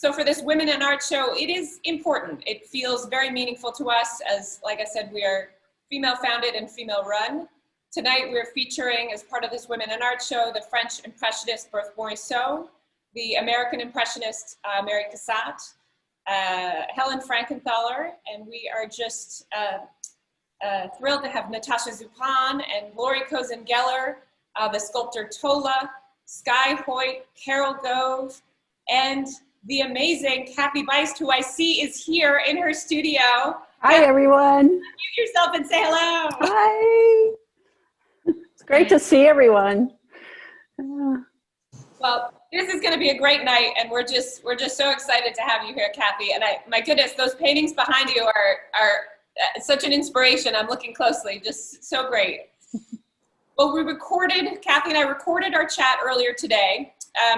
So for this Women in Art show, it is important. It feels very meaningful to us as, like I said, we are female founded and female run. Tonight we're featuring, as part of this Women in Art show, the French Impressionist Berthe Morisot, the American Impressionist Mary Cassatt, Helen Frankenthaler, and we are just thrilled to have Natasha Zupan and Lori Kozen-Geller, the sculptor Tola, Sky Hoyt, Carol Gove, and the amazing Kathy Buist, who I see is here in her studio. Hi, everyone. Mute yourself and say hello. Hi. It's great to see everyone. Well, this is going to be a great night, and we're just so excited to have you here, Kathy. And my goodness, those paintings behind you are such an inspiration. I'm looking closely, just so great. Well, Kathy and I recorded our chat earlier today.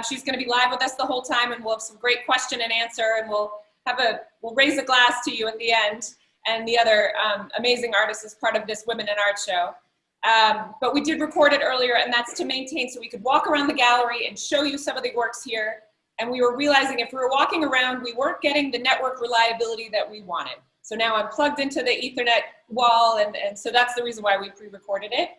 She's going to be live with us the whole time, and we'll have some great question and answer, and we'll raise a glass to you at the end, and the other amazing artists as part of this Women in Art show. But we did record it earlier, and that's to maintain so we could walk around the gallery and show you some of the works here. And we were realizing if we were walking around, we weren't getting the network reliability that we wanted. So now I'm plugged into the Ethernet wall, and so that's the reason why we pre-recorded it.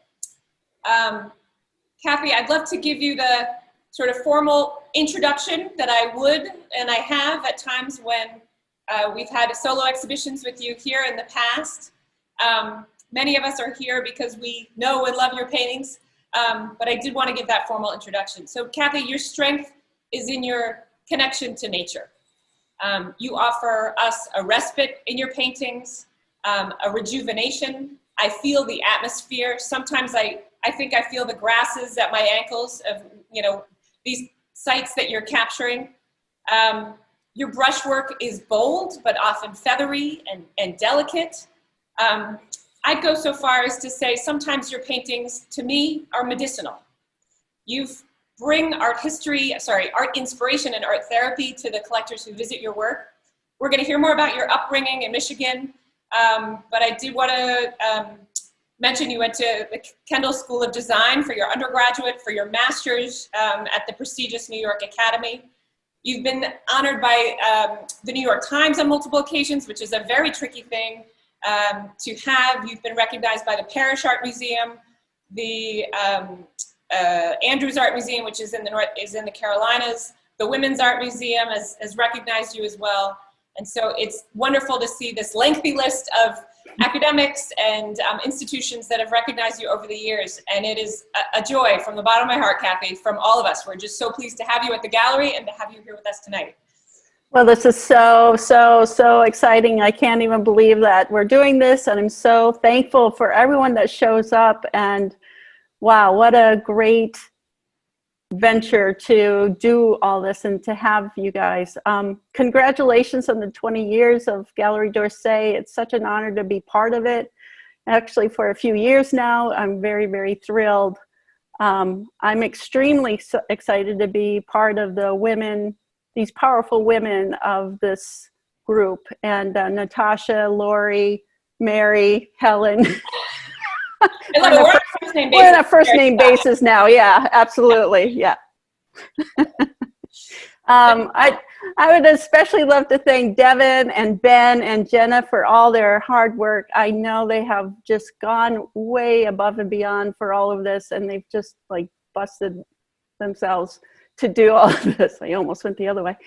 Kathy, I'd love to give you the sort of formal introduction that I would, and I have at times when we've had solo exhibitions with you here in the past. Many of us are here because we know and love your paintings, but I did want to give that formal introduction. So Kathy, your strength is in your connection to nature. You offer us a respite in your paintings, a rejuvenation. I feel the atmosphere. Sometimes I think I feel the grasses at my ankles of, these sites that you're capturing. Your brushwork is bold, but often feathery and delicate. I'd go so far as to say sometimes your paintings, to me, are medicinal. You bring art inspiration and art therapy to the collectors who visit your work. We're going to hear more about your upbringing in Michigan, but I do want to mention you went to the Kendall School of Design for your undergraduate, for your master's at the prestigious New York Academy. You've been honored by the New York Times on multiple occasions, which is a very tricky thing to have. You've been recognized by the Parrish Art Museum, the Andrews Art Museum, which is in the Carolinas. The Women's Art Museum has recognized you as well. And so it's wonderful to see this lengthy list of academics and institutions that have recognized you over the years. And it is a joy from the bottom of my heart, Kathy, from all of us. We're just so pleased to have you at the gallery and to have you here with us tonight. Well, this is so exciting. I can't even believe that we're doing this, and I'm so thankful for everyone that shows up. And wow, what a great venture to do all this and to have you guys. Congratulations on the 20 years of Galerie d'Orsay. It's such an honor to be part of it. Actually, for a few years now, I'm very, very thrilled. I'm extremely excited to be part of the women, these powerful women of this group. And Natasha, Lori, Mary, Helen. We're on a first name basis now. Yeah, absolutely. Yeah. I would especially love to thank Devin and Ben and Jenna for all their hard work. I know they have just gone way above and beyond for all of this, and they've just like busted themselves to do all of this. I almost went the other way.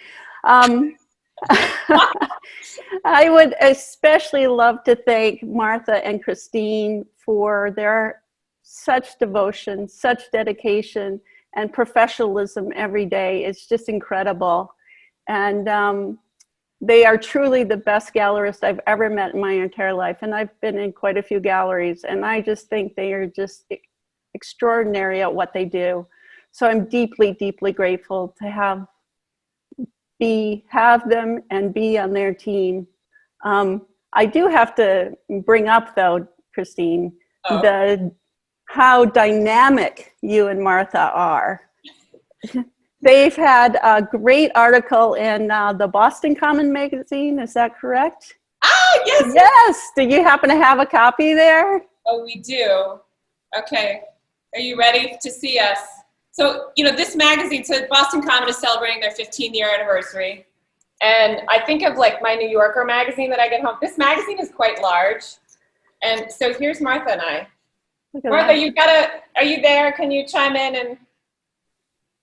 I would especially love to thank Martha and Christine for their such devotion, such dedication, and professionalism every day. It's just incredible. And they are truly the best gallerists I've ever met in my entire life. And I've been in quite a few galleries, and I just think they are just extraordinary at what they do. So I'm deeply, deeply grateful to have them and be on their team. I do have to bring up, though, Christine, how dynamic you and Martha are. They've had a great article in the Boston Common magazine. Is that correct? Ah, yes. Yes. Do you happen to have a copy there? Oh, we do. Okay. Are you ready to see us? So, this magazine, so Boston Common is celebrating their 15-year anniversary. And I think of like my New Yorker magazine that I get home. This magazine is quite large. And so here's Martha and I. Martha, are you there? Can you chime in and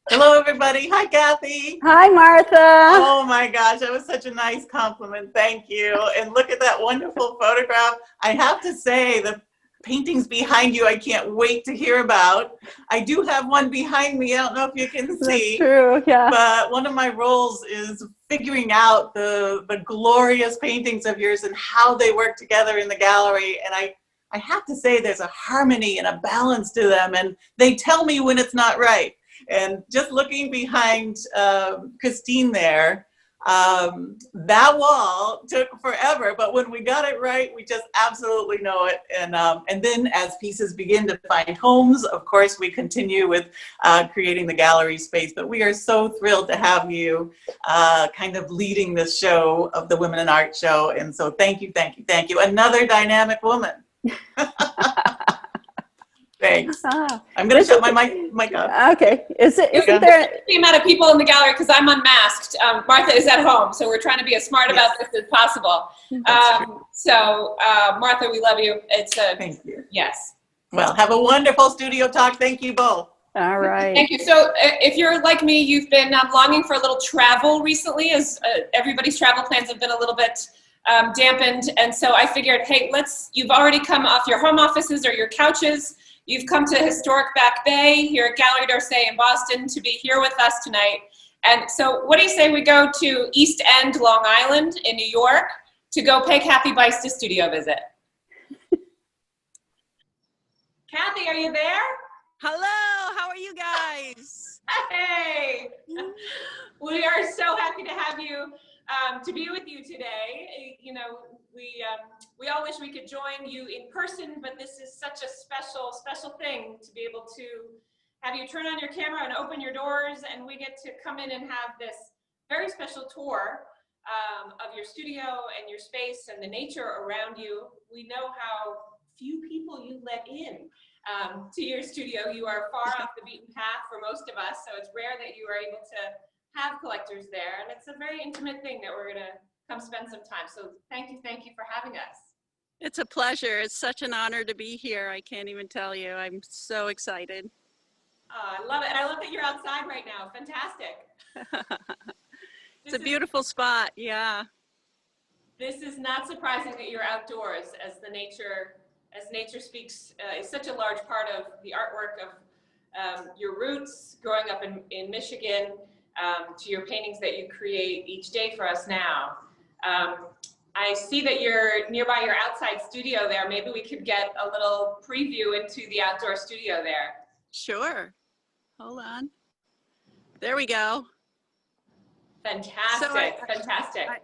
Hello, everybody. Hi, Kathy. Hi, Martha. Oh my gosh, that was such a nice compliment. Thank you. And look at that wonderful photograph. I have to say, the paintings behind you, I can't wait to hear about. I do have one behind me. I don't know if you can see. That's true, yeah. But one of my roles is figuring out the glorious paintings of yours and how they work together in the gallery. And I have to say, there's a harmony and a balance to them. And they tell me when it's not right. And just looking behind Christine there, that wall took forever, but when we got it right, we just absolutely know it. And then as pieces begin to find homes, of course, we continue with creating the gallery space. But we are so thrilled to have you kind of leading this show of the Women in Art show. And so thank you, thank you, thank you. Another dynamic woman. Thanks. I'm going to shut my mic off. Okay. Isn't there the amount of people in the gallery, because I'm unmasked. Martha is at home, so we're trying to be as smart about this as possible. Martha, we love you. Thank you. Yes. Well, have a wonderful studio talk. Thank you both. All right. Thank you. So if you're like me, you've been longing for a little travel recently, as everybody's travel plans have been a little bit dampened. And so I figured, hey, you've already come off your home offices or your couches. You've come to historic Back Bay here at Galerie d'Orsay in Boston to be here with us tonight. And so what do you say we go to East End, Long Island in New York to go pay Kathy Buist a studio visit? Kathy, are you there? Hello, how are you guys? Hey, we are so happy to have you, to be with you today. You know, we all wish we could join you in person, but this is such a special thing to be able to have you turn on your camera and open your doors, and we get to come in and have this very special tour of your studio and your space and the nature around you. We know how few people you let in to your studio. You are far off the beaten path for most of us, so it's rare that you are able to have collectors there, and it's a very intimate thing that we're going to come spend some time. So thank you for having us. It's a pleasure. It's such an honor to be here. I can't even tell you. I'm so excited. I love it, and I love that you're outside right now. Fantastic. It's a beautiful spot. Yeah. This is not surprising that you're outdoors, as nature speaks is such a large part of the artwork of your roots growing up in Michigan, to your paintings that you create each day for us now. I see that you're nearby your outside studio there. Maybe we could get a little preview into the outdoor studio there. Sure. Hold on. There we go. Fantastic, fantastic. I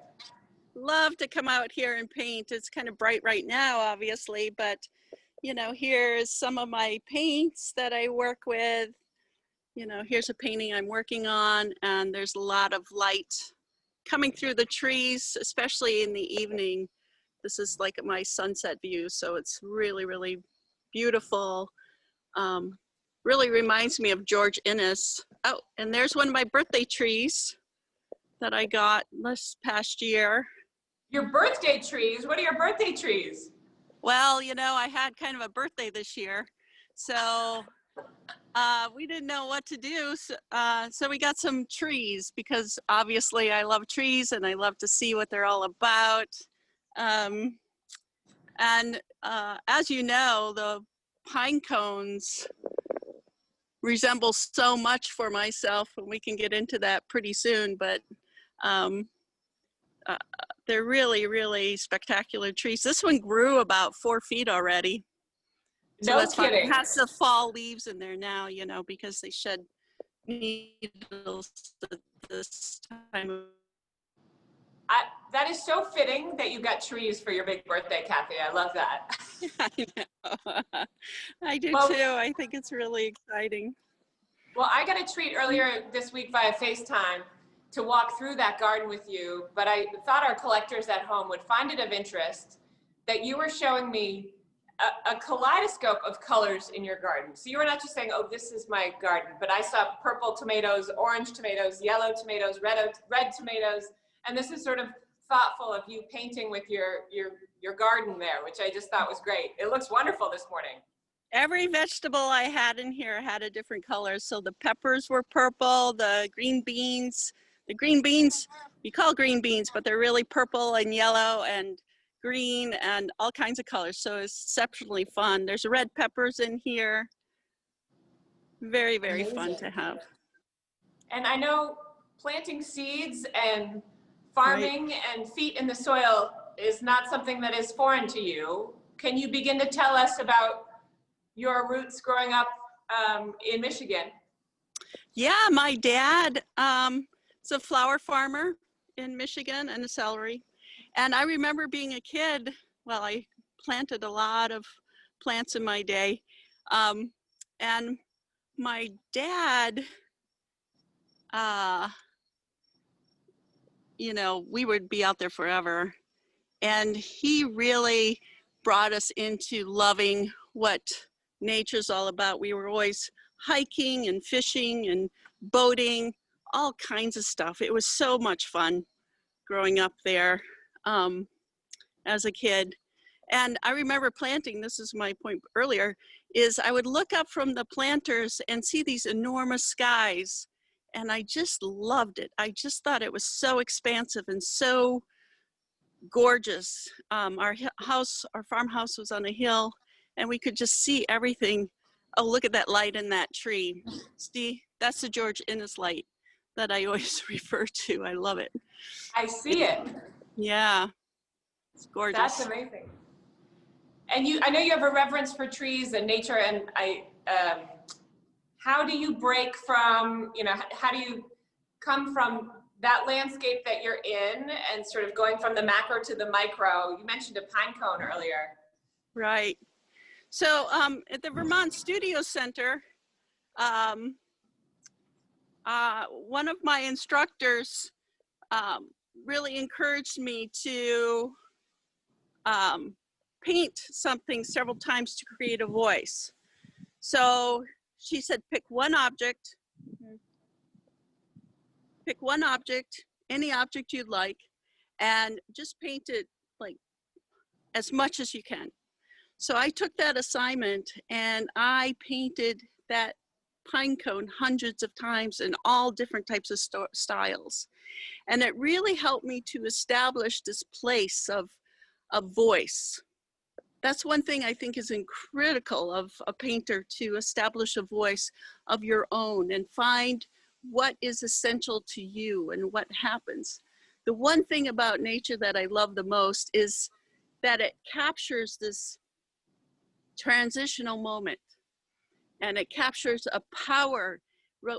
love to come out here and paint. It's kind of bright right now, obviously, but you know, here's some of my paints that I work with. You know, here's a painting I'm working on, and there's a lot of light coming through the trees, especially in the evening. This is like my sunset view, so it's really, really beautiful. Really reminds me of George Inness. Oh, and there's one of my birthday trees that I got this past year. Your birthday trees? What are your birthday trees? Well, you know, I had kind of a birthday this year, so we didn't know what to do. So we got some trees, because obviously I love trees and I love to see what they're all about. As you know, the pine cones resemble so much for myself, and we can get into that pretty soon, but they're really, really spectacular trees. This one grew about 4 feet already. So No that's fine. kidding. It has the fall leaves in there now, you know, because they shed needles at this time. That is so fitting that you got trees for your big birthday, Kathy. I love that. I know. I do too. I think it's really exciting. Well, I got a treat earlier this week via FaceTime to walk through that garden with you, but I thought our collectors at home would find it of interest that you were showing me a kaleidoscope of colors in your garden. So you were not just saying, oh, this is my garden, but I saw purple tomatoes, orange tomatoes, yellow tomatoes, red tomatoes. And this is sort of thoughtful of you painting with your garden there, which I just thought was great. It looks wonderful this morning. Every vegetable I had in here had a different color. So the peppers were purple, the green beans, we call green beans, but they're really purple and yellow and green and all kinds of colors. So it's exceptionally fun. There's red peppers in here. Very, very fun to have. And I know planting seeds and farming and feet in the soil is not something that is foreign to you. Can you begin to tell us about your roots growing up in Michigan? Yeah, my dad is a flower farmer in Michigan and a celery. And I remember being a kid, well, I planted a lot of plants in my day. And my dad, you know, we would be out there forever. And he really brought us into loving what nature's all about. We were always hiking and fishing and boating, all kinds of stuff. It was so much fun growing up there as a kid. And I remember planting, this is my point earlier, is I would look up from the planters and see these enormous skies. And I just loved it. I just thought it was so expansive and so gorgeous. Our farmhouse was on a hill and we could just see everything. Oh, look at that light in that tree. See, that's the George Innes light that I always refer to. I love it. I see it. Yeah, it's gorgeous. That's amazing. And I know you have a reverence for trees and nature, and how do you break from, you know, how do you come from that landscape that you're in and sort of going from the macro to the micro? You mentioned a pine cone earlier. Right. So at the Vermont Studio Center, one of my instructors really encouraged me to paint something several times to create a voice. So she said, pick one object, any object you'd like, and just paint it like as much as you can. So I took that assignment and I painted that pine cone hundreds of times in all different types of styles. And it really helped me to establish this place of voice. That's one thing I think is critical of a painter, to establish a voice of your own and find what is essential to you and what happens. The one thing about nature that I love the most is that it captures this transitional moment, and it captures a power,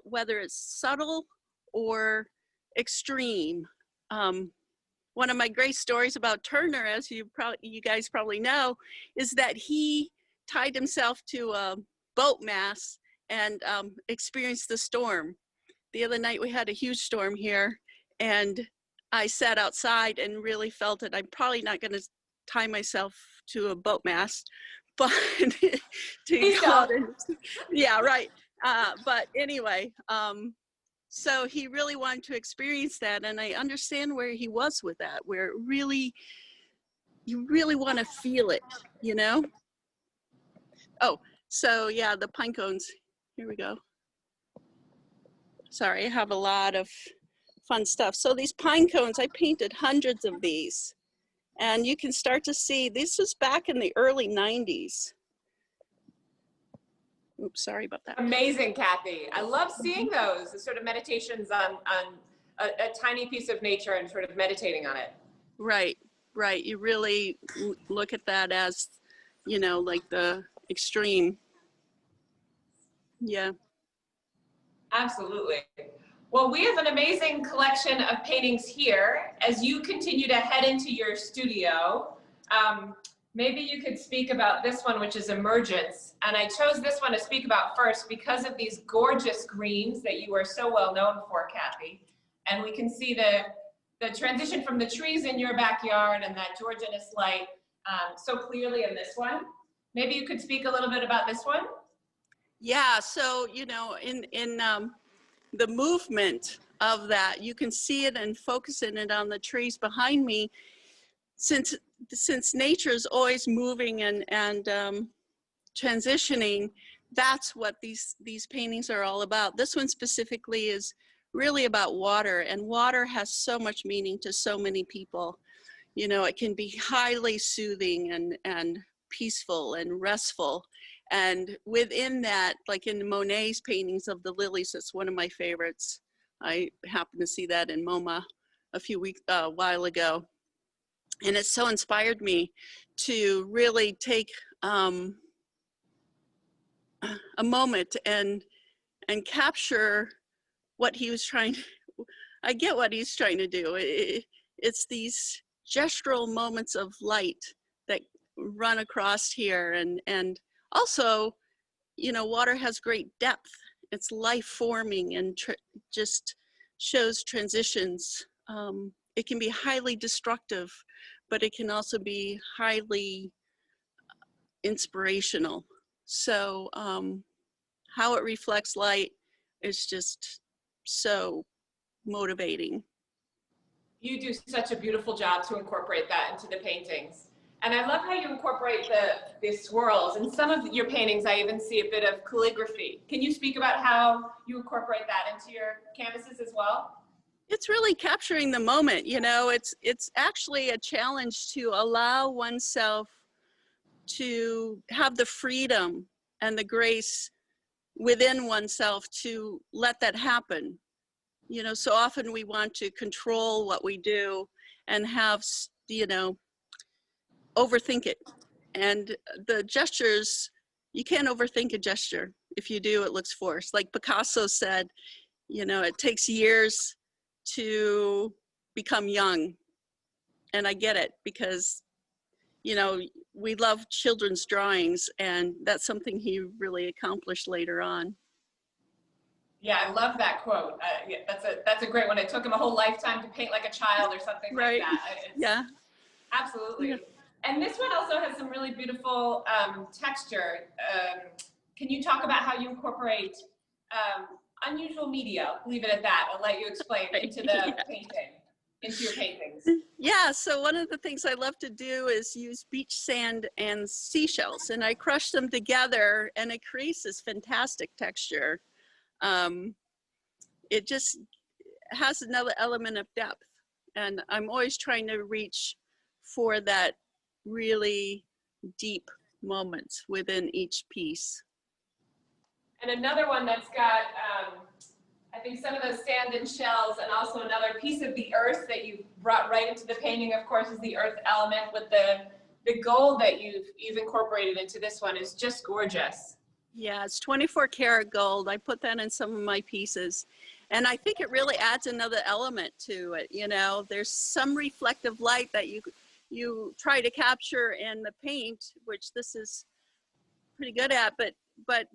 whether it's subtle or extreme. One of my great stories about Turner, as you guys probably know, is that he tied himself to a boat mast and experienced the storm. The other night we had a huge storm here, and I sat outside and really felt it. I'm probably not going to tie myself to a boat mast, but yeah, right. But anyway, so he really wanted to experience that, and I understand where he was with that, where really, you really want to feel it, you know? Oh, so yeah, the pine cones, here we go. Sorry, I have a lot of fun stuff. So these pine cones, I painted hundreds of these, and you can start to see, this was back in the early 90s. Oops, sorry about that. Amazing, Kathy. I love seeing those, the sort of meditations on a tiny piece of nature and sort of meditating on it. Right, right. You really look at that as, you know, like the extreme. Yeah. Absolutely. Well, we have an amazing collection of paintings here. As you continue to head into your studio, maybe you could speak about this one, which is Emergence. And I chose this one to speak about first because of these gorgeous greens that you are so well known for, Kathy. And we can see the transition from the trees in your backyard and that George Innes light so clearly in this one. Maybe you could speak a little bit about this one? Yeah, so, you know, in the movement of that. You can see it and focus in it on the trees behind me. Since nature is always moving and transitioning, that's what these paintings are all about. This one specifically is really about water, and water has so much meaning to so many people. You know, it can be highly soothing and peaceful and restful. And within that, like in Monet's paintings of the lilies, that's one of my favorites. I happened to see that in MoMA a while ago. And it so inspired me to really take a moment and capture what he was trying to, I get what he's trying to do. It's these gestural moments of light that run across here. And also, you know, water has great depth. It's life forming and just shows transitions. It can be highly destructive, but it can also be highly inspirational. So how it reflects light is just so motivating. You do such a beautiful job to incorporate that into the paintings. And I love how you incorporate the swirls. In some of your paintings, I even see a bit of calligraphy. Can you speak about how you incorporate that into your canvases as well? It's really capturing the moment, you know. It's actually a challenge to allow oneself to have the freedom and the grace within oneself to let that happen. You know, so often we want to control what we do and have, you know, overthink it. And the gestures, you can't overthink a gesture. If you do, it looks forced. Like Picasso said, you know, it takes years to become young. And I get it, because, you know, we love children's drawings, and that's something he really accomplished later on. Yeah, I love that quote. Yeah, that's a great one. It took him a whole lifetime to paint like a child or something Right. like that. Yeah. Absolutely. Yeah. And this one also has some really beautiful texture. Can you talk about how you incorporate unusual media? Leave it at that. I'll let you explain into the painting, into your paintings. Yeah, so one of the things I love to do is use beach sand and seashells, and I crush them together, and it creates this fantastic texture. It just has another element of depth, and I'm always trying to reach for that really deep moments within each piece. And another one that's got, I think, some of those sand and shells, and also another piece of the earth that you brought right into the painting, of course, is the earth element with the gold that you've incorporated into this one is just gorgeous. Yeah, it's 24 karat gold. I put that in some of my pieces. And I think it really adds another element to it. You know, there's some reflective light that you try to capture in the paint, which this is pretty good at, but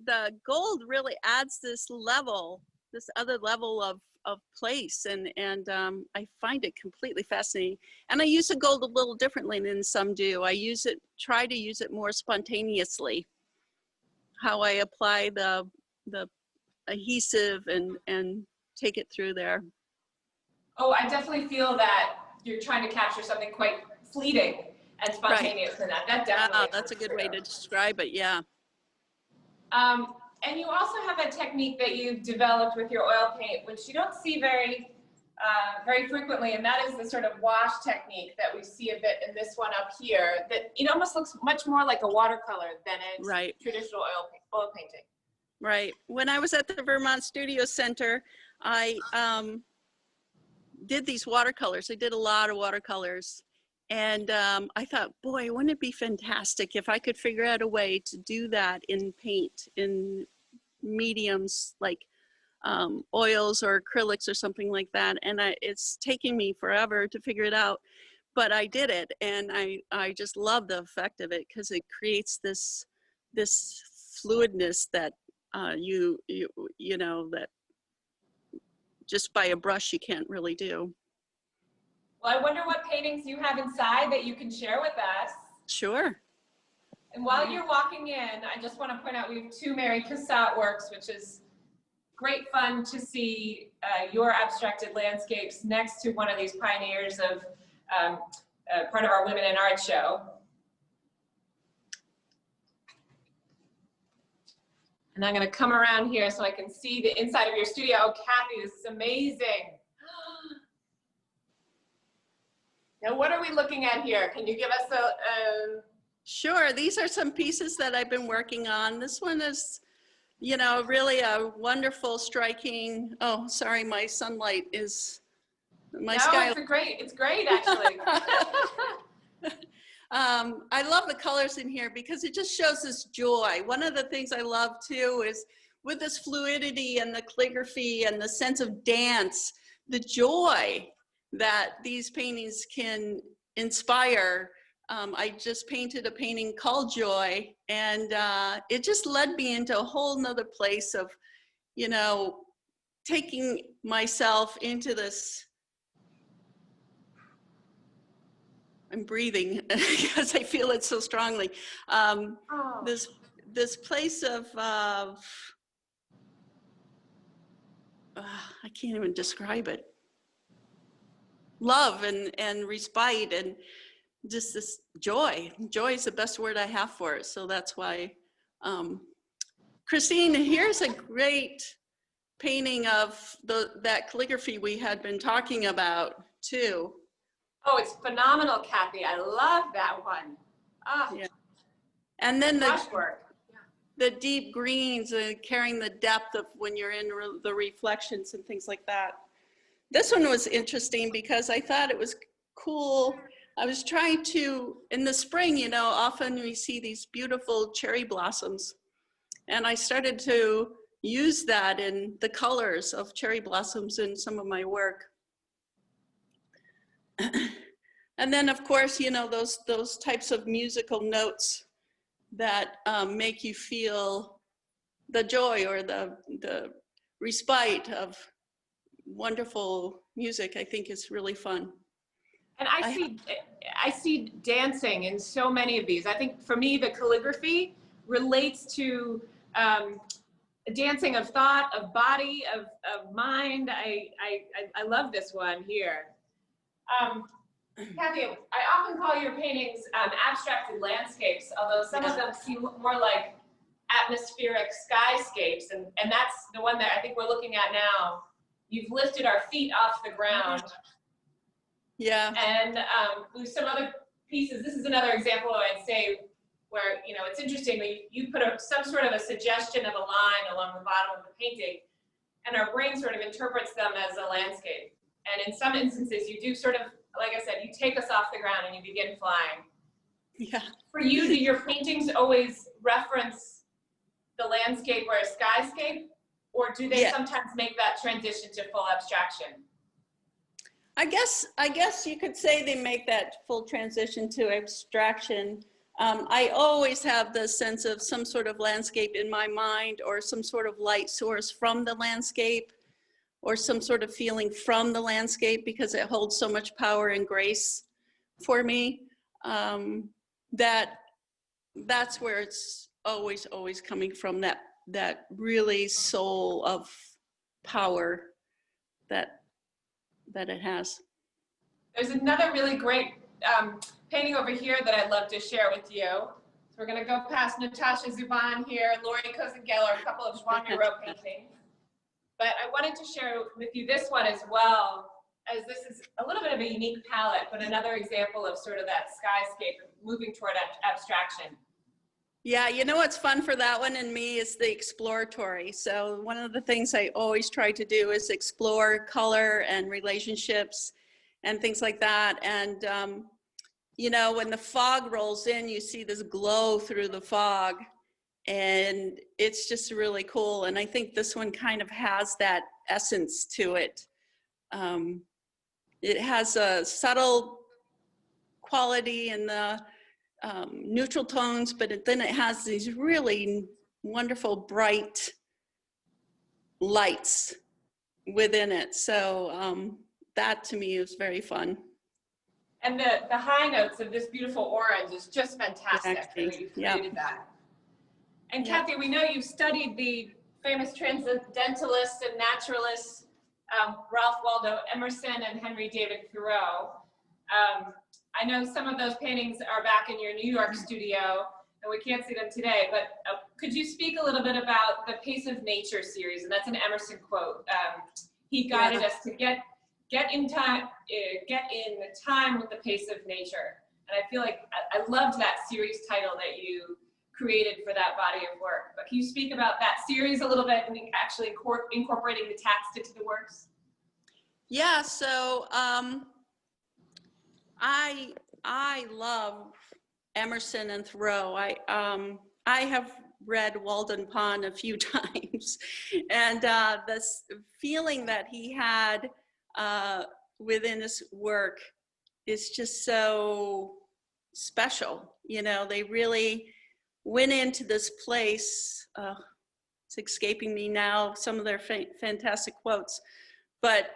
the gold really adds this other level of place, and I find it completely fascinating. And I use the gold a little differently than some do. Try to use it more spontaneously. How I apply the adhesive and take it through there. Oh, I definitely feel that you're trying to capture something quite fleeting and spontaneous in that. That definitely. That's a good way to describe it, yeah. And you also have a technique that you've developed with your oil paint, which you don't see very frequently, and that is the sort of wash technique that we see a bit in this one up here, that it almost looks much more like a watercolor than a traditional oil painting. Right. When I was at the Vermont Studio Center, I did these watercolors. I did a lot of watercolors. And I thought, boy, wouldn't it be fantastic if I could figure out a way to do that in paint, in mediums like oils or acrylics or something like that. And it's taking me forever to figure it out. But I did it, and I just love the effect of it, because it creates this fluidness that you know, that just by a brush you can't really do. Well, I wonder what paintings you have inside that you can share with us. Sure. And while you're walking in, I just want to point out we have two Mary Cassatt works, which is great fun to see your abstracted landscapes next to one of these pioneers of part of our Women in Art show. And I'm going to come around here so I can see the inside of your studio. Oh, Kathy, this is amazing. Now, what are we looking at here? Can you give us a... Sure, these are some pieces that I've been working on. This one is, you know, really a wonderful, striking, oh, sorry, my sunlight is, my sky. It's great actually. I love the colors in here because it just shows this joy. One of the things I love too is with this fluidity and the calligraphy and the sense of dance, the joy that these paintings can inspire. I just painted a painting called Joy, and it just led me into a whole nother place of, you know, taking myself into this. I'm breathing because I feel it so strongly. This place of I can't even describe it. Love and respite and just this joy. Joy is the best word I have for it. So that's why. Christine, here's a great painting of that calligraphy we had been talking about too. Oh, it's phenomenal, Kathy. I love that one. Oh, yeah. And then the deep greens and carrying the depth of when you're in the reflections and things like that. This one was interesting because I thought it was cool. I was trying to, in the spring, you know, often we see these beautiful cherry blossoms. And I started to use that in the colors of cherry blossoms in some of my work. And then, of course, you know, those types of musical notes that make you feel the joy or the respite of wonderful music, I think is really fun. And I see dancing in so many of these. I think for me, the calligraphy relates to dancing of thought, of body, of mind. I love this one here. Kathy, I often call your paintings abstracted landscapes, although some of them seem more like atmospheric skyscapes, and that's the one that I think we're looking at now. You've lifted our feet off the ground. Yeah. And with some other pieces, this is another example, I'd say, where, you know, it's interesting that you put some sort of a suggestion of a line along the bottom of the painting, and our brain sort of interprets them as a landscape. And in some instances, you do sort of, like I said, you take us off the ground and you begin flying. Yeah. For you, do your paintings always reference the landscape or a skyscape, or do they sometimes make that transition to full abstraction? I guess you could say they make that full transition to abstraction. I always have the sense of some sort of landscape in my mind, or some sort of light source from the landscape, or some sort of feeling from the landscape, because it holds so much power and grace for me. That's where it's always coming from, that really soul of power that it has. There's another really great painting over here that I'd love to share with you. So we're going to go past Natasha Zuban here, Lori Kozengeller, a couple of Joan Miro paintings. But I wanted to share with you this one as well, as this is a little bit of a unique palette, but another example of sort of that skyscape moving toward abstraction. Yeah, you know what's fun for that one and me is the exploratory. So one of the things I always try to do is explore color and relationships and things like that. And, you know, when the fog rolls in, you see this glow through the fog, and it's just really cool. And I think this one kind of has that essence to it. It has a subtle quality in the neutral tones, but then it has these really wonderful bright lights within it. So that to me is very fun. And the high notes of this beautiful orange is just fantastic. Exactly. That you've created that. And Kathy, we know you've studied the famous transcendentalist and naturalist Ralph Waldo Emerson and Henry David Thoreau. I know some of those paintings are back in your New York studio, and we can't see them today, but could you speak a little bit about the Pace of Nature series? And that's an Emerson quote. He guided us to get in time with the pace of nature. And I feel like I loved that series title that you created for that body of work. But can you speak about that series a little bit and actually incorporating the text into the works? Yeah, so I love Emerson and Thoreau. I have read Walden Pond a few times, and this feeling that he had within his work is just so special. You know, they really went into this place. It's escaping me now, some of their fantastic quotes, but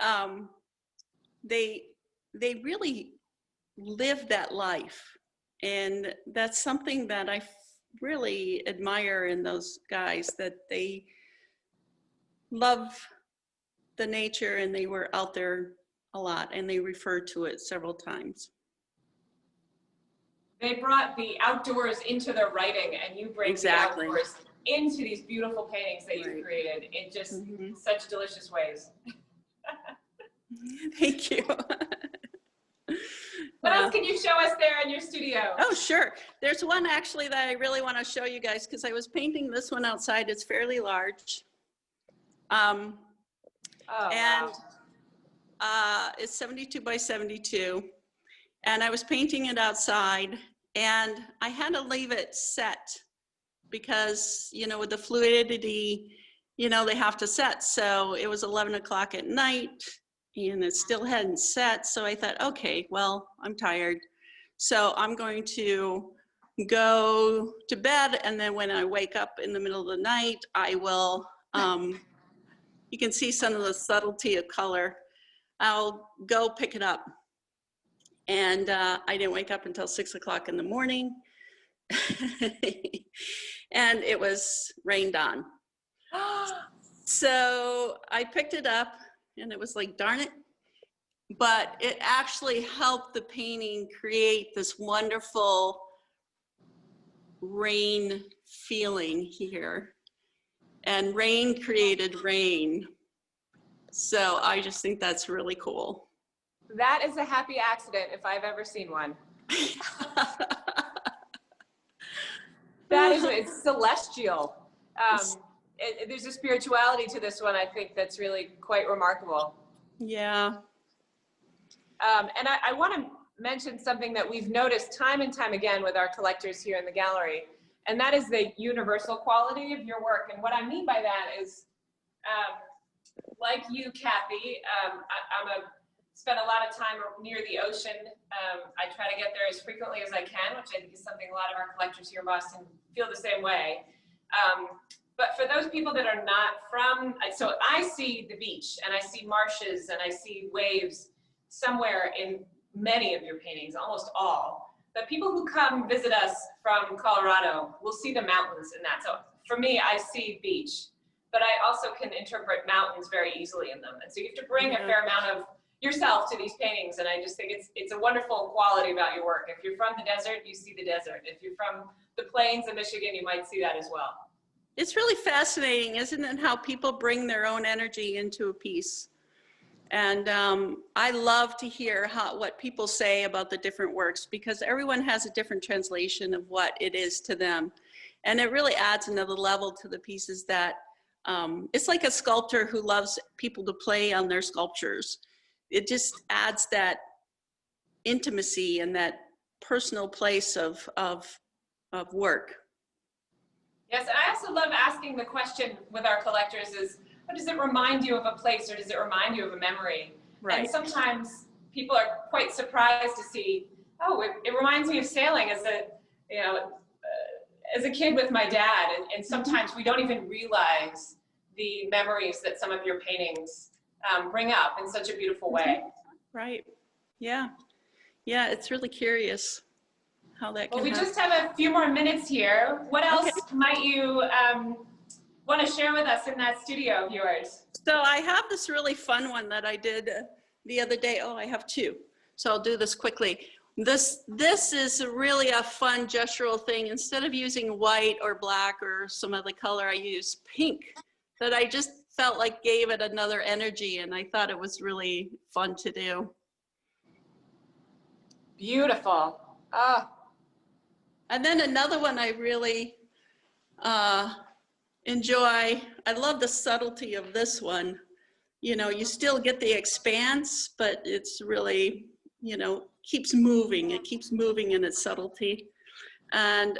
they really lived that life. And that's something that I really admire in those guys, that they love the nature and they were out there a lot, and they referred to it several times. They brought the outdoors into their writing, and you bring the outdoors into these beautiful paintings that you've created in just such delicious ways. Thank you. What else can you show us there in your studio? Oh, sure. There's one actually that I really want to show you guys, because I was painting this one outside. It's fairly large. It's 72 by 72. And I was painting it outside, and I had to leave it set because, you know, with the fluidity, you know, they have to set. So it was 11 o'clock at night, and it still hadn't set. So I thought, okay, well, I'm tired, so I'm going to go to bed, and then when I wake up in the middle of the night, I will, you can see some of the subtlety of color. I'll go pick it up. And I didn't wake up until 6 o'clock in the morning. And it was rained on. So I picked it up, and it was like, darn it. But it actually helped the painting create this wonderful rain feeling here. And rain created rain. So I just think that's really cool. That is a happy accident if I've ever seen one. That is, it's celestial. There's a spirituality to this one, I think, that's really quite remarkable. Yeah. And I want to mention something that we've noticed time and time again with our collectors here in the gallery, and that is the universal quality of your work. And what I mean by that is, like you, Kathy, spend a lot of time near the ocean. I try to get there as frequently as I can, which I think is something a lot of our collectors here in Boston feel the same way. But for those people that are not from, so I see the beach, and I see marshes, and I see waves somewhere in many of your paintings, almost all. But people who come visit us from Colorado will see the mountains in that. So for me, I see beach, but I also can interpret mountains very easily in them. And so you have to bring a fair amount of yourself to these paintings, and I just think it's a wonderful quality about your work. If you're from the desert, you see the desert. If you're from the plains of Michigan, you might see that as well. It's really fascinating, isn't it, how people bring their own energy into a piece. And I love to hear what people say about the different works, because everyone has a different translation of what it is to them. And it really adds another level to the pieces that, it's like a sculptor who loves people to play on their sculptures. It just adds that intimacy and that personal place of work. Yes, and I also love asking the question with our collectors is, what does it remind you of a place, or does it remind you of a memory? Right. And sometimes people are quite surprised to see, oh, it reminds me of sailing as a kid with my dad, and sometimes we don't even realize the memories that some of your paintings bring up in such a beautiful way. Right. Yeah. Yeah, it's really curious how that can Well, we happen. just have a few more minutes here. What else might you want to share with us in that studio of yours? So I have this really fun one that I did the other day. Oh, I have two. So I'll do this quickly. This is really a fun gestural thing. Instead of using white or black or some other color, I use pink that I just felt like gave it another energy, and I thought it was really fun to do. Beautiful. Oh. And then another one I really enjoy. I love the subtlety of this one. You know, you still get the expanse, but it's really, you know, keeps moving. It keeps moving in its subtlety. And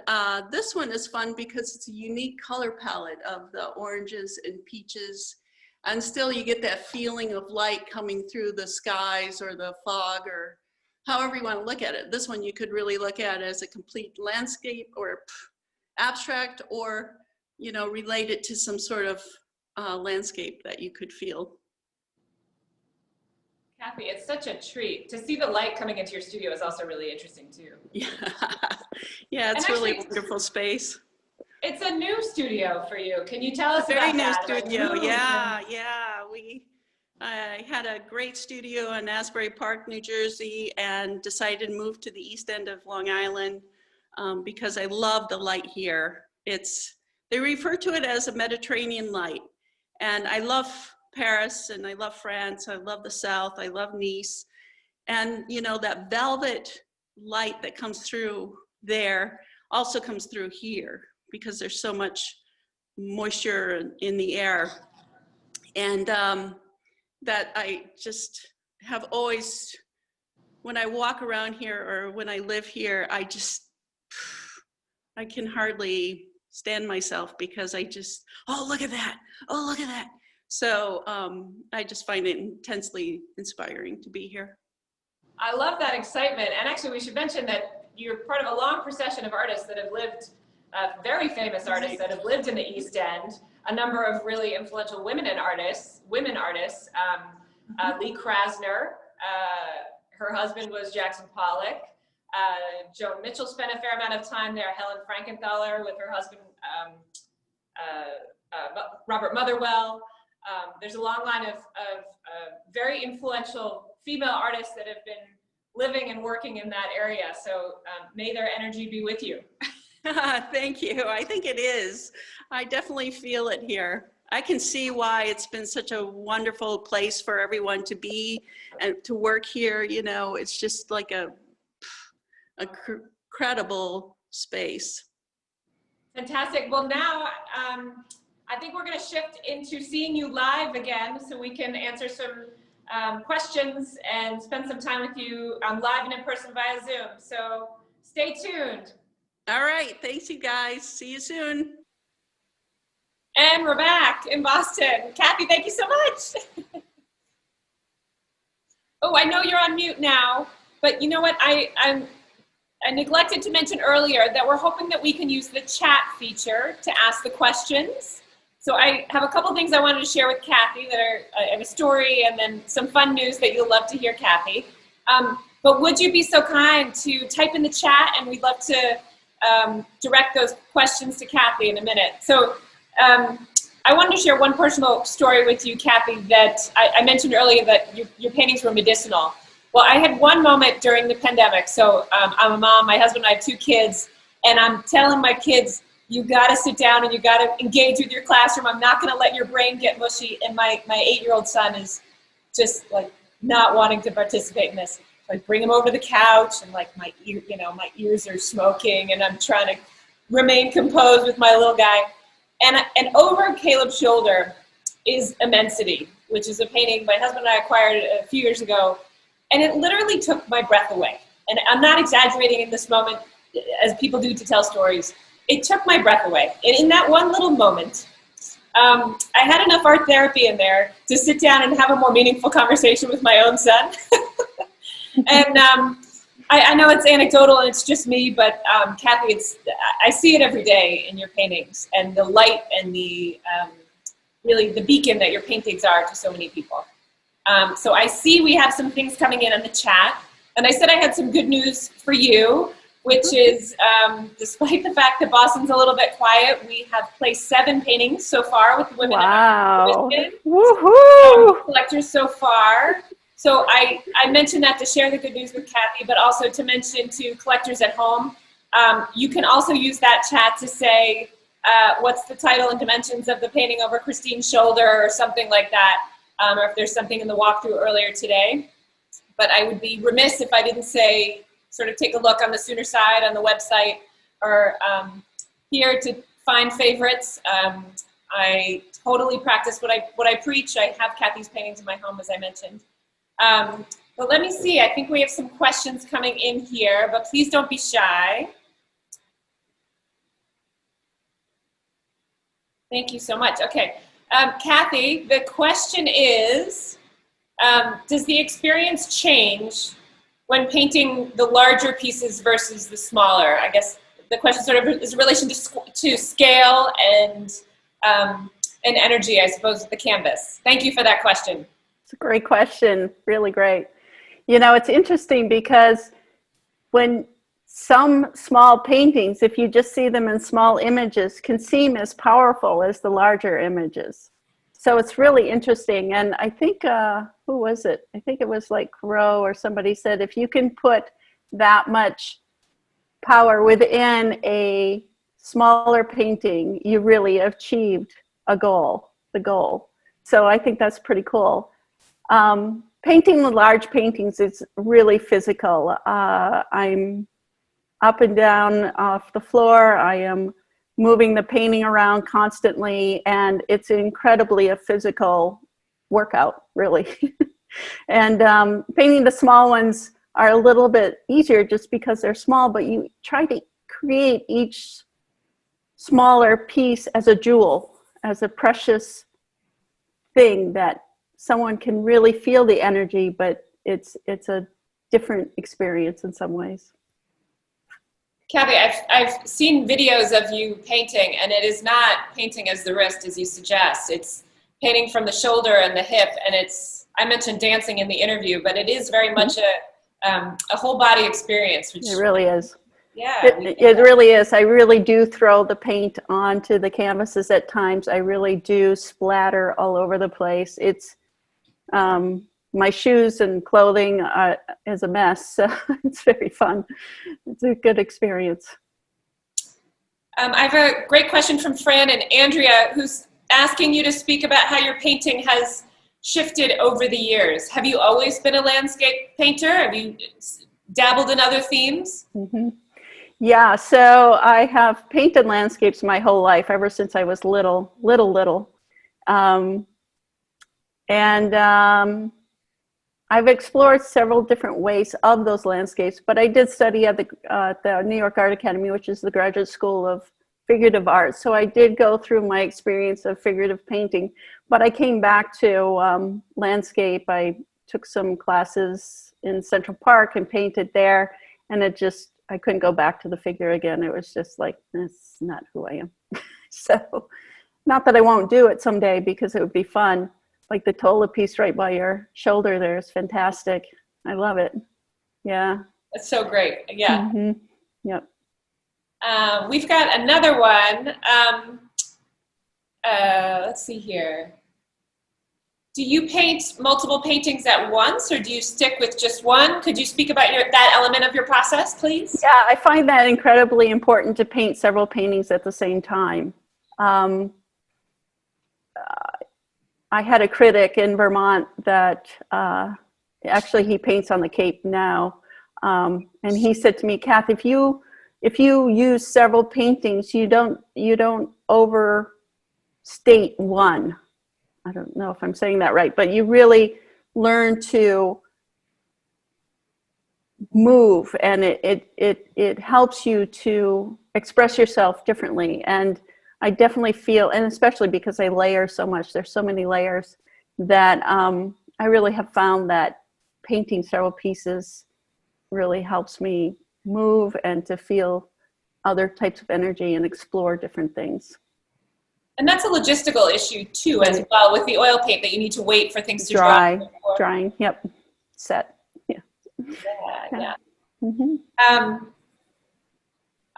this one is fun because it's a unique color palette of the oranges and peaches. And still you get that feeling of light coming through the skies or the fog or however you want to look at it. This one you could really look at as a complete landscape or abstract, or, you know, relate it to some sort of landscape that you could feel. Kathy, it's such a treat. To see the light coming into your studio is also really interesting too. Yeah, yeah, it's actually, really wonderful space. It's a new studio for you. Can you tell us Very about new that? studio, Like, yeah. I had a great studio in Asbury Park, New Jersey, and decided to move to the east end of Long Island because I love the light here. They refer to it as a Mediterranean light, and I love Paris and I love France. I love the South. I love Nice, and you know that velvet light that comes through there also comes through here because there's so much moisture in the air, and that I just have always, when I walk around here or when I live here, I can hardly stand myself because oh, look at that. Oh, look at that. So I just find it intensely inspiring to be here. I love that excitement. And actually we should mention that you're part of a long procession of artists that have lived, very famous artists that have lived in the East End, a number of really influential women artists, Lee Krasner, her husband was Jackson Pollock, Joan Mitchell spent a fair amount of time there, Helen Frankenthaler with her husband, Robert Motherwell. There's a long line of very influential female artists that have been living and working in that area. So may their energy be with you. Thank you. I think it is. I definitely feel it here. I can see why it's been such a wonderful place for everyone to be and to work here. You know, it's just like a credible space. Fantastic. Well, now I think we're going to shift into seeing you live again so we can answer some questions and spend some time with you live and in person via Zoom. So stay tuned. All right. Thanks, you guys. See you soon. And we're back in Boston. Kathy, thank you so much. Oh, I know you're on mute now, but you know what? I neglected to mention earlier that we're hoping that we can use the chat feature to ask the questions. So I have a couple things I wanted to share with Kathy that are I have a story and then some fun news that you'll love to hear, Kathy. But would you be so kind to type in the chat, and we'd love to direct those questions to Kathy in a minute. So I wanted to share one personal story with you, Kathy, that I mentioned earlier that your paintings were medicinal. Well, I had one moment during the pandemic. So I'm a mom, my husband and I have 2 kids, and I'm telling my kids, you gotta sit down and you gotta engage with your classroom. I'm not gonna let your brain get mushy. And my 8-year-old son is just like not wanting to participate in this. So I bring him over to the couch and like my ears are smoking and I'm trying to remain composed with my little guy. And over Caleb's shoulder is Immensity, which is a painting my husband and I acquired a few years ago. And it literally took my breath away. And I'm not exaggerating in this moment, as people do to tell stories. It took my breath away. And in that one little moment, I had enough art therapy in there to sit down and have a more meaningful conversation with my own son. And I know it's anecdotal and it's just me, but Kathy, I see it every day in your paintings, and the light and the really the beacon that your paintings are to so many people. So I see we have some things coming in on the chat, and I said I had some good news for you. which is, despite the fact that Boston's a little bit quiet, we have placed 7 paintings so far with the women. Wow. In Woohoo! collectors so far. So I mentioned that to share the good news with Kathy, but also to mention to collectors at home, you can also use that chat to say, what's the title and dimensions of the painting over Christine's shoulder or something like that, or if there's something in the walkthrough earlier today. But I would be remiss if I didn't say, sort of take a look on the Sooner side on the website, or here to find favorites. I totally practice what I preach. I have Kathy's paintings in my home, as I mentioned. But let me see, I think we have some questions coming in here, but please don't be shy. Thank you so much. Okay, Kathy, the question is, does the experience change when painting the larger pieces versus the smaller? I guess the question sort of is in relation to scale and energy, I suppose, with the canvas. Thank you for that question. It's a great question, really great. You know, it's interesting because when some small paintings, if you just see them in small images, can seem as powerful as the larger images. So it's really interesting. And I think, who was it? I think it was like Crow or somebody said, if you can put that much power within a smaller painting, you really achieved the goal. So I think that's pretty cool. Painting the large paintings is really physical. I'm up and down off the floor. I am moving the painting around constantly, and it's incredibly a physical workout, really. And painting the small ones are a little bit easier just because they're small, but you try to create each smaller piece as a jewel, as a precious thing that someone can really feel the energy, but it's a different experience in some ways. Kathy, I've seen videos of you painting, and it is not painting as the wrist as you suggest. It's painting from the shoulder and the hip, and I mentioned dancing in the interview, but it is very much a whole body experience. Which, it really is. Yeah. It really is. I really do throw the paint onto the canvases at times. I really do splatter all over the place. It's my shoes and clothing is a mess, so it's very fun. It's a good experience. I have a great question from Fran and Andrea, who's asking you to speak about how your painting has shifted over the years. Have you always been a landscape painter? Have you dabbled in other themes? Mm-hmm. Yeah, so I have painted landscapes my whole life, ever since I was little. I've explored several different ways of those landscapes, but I did study at the New York Art Academy, which is the Graduate School of Figurative Art. So I did go through my experience of figurative painting, but I came back to landscape. I took some classes in Central Park and painted there, and I couldn't go back to the figure again. It was just like, that's not who I am. So, not that I won't do it someday, because it would be fun. Like the Tola piece right by your shoulder there is fantastic. I love it. Yeah. That's so great. Yeah. Mm-hmm. Yep. We've got another one. Let's see here. Do you paint multiple paintings at once, or do you stick with just one? Could you speak about that element of your process, please? Yeah, I find that incredibly important to paint several paintings at the same time. I had a critic in Vermont that actually he paints on the Cape now, and he said to me, Kath, if you use several paintings, you don't overstate one. I don't know if I'm saying that right, but you really learn to move, and it helps you to express yourself differently. And I definitely feel, and especially because I layer so much, there's so many layers, that I really have found that painting several pieces really helps me move and to feel other types of energy and explore different things. And that's a logistical issue too, as well, with the oil paint, that you need to wait for things to dry. Drying, yep, set, yeah. Yeah. Mm-hmm.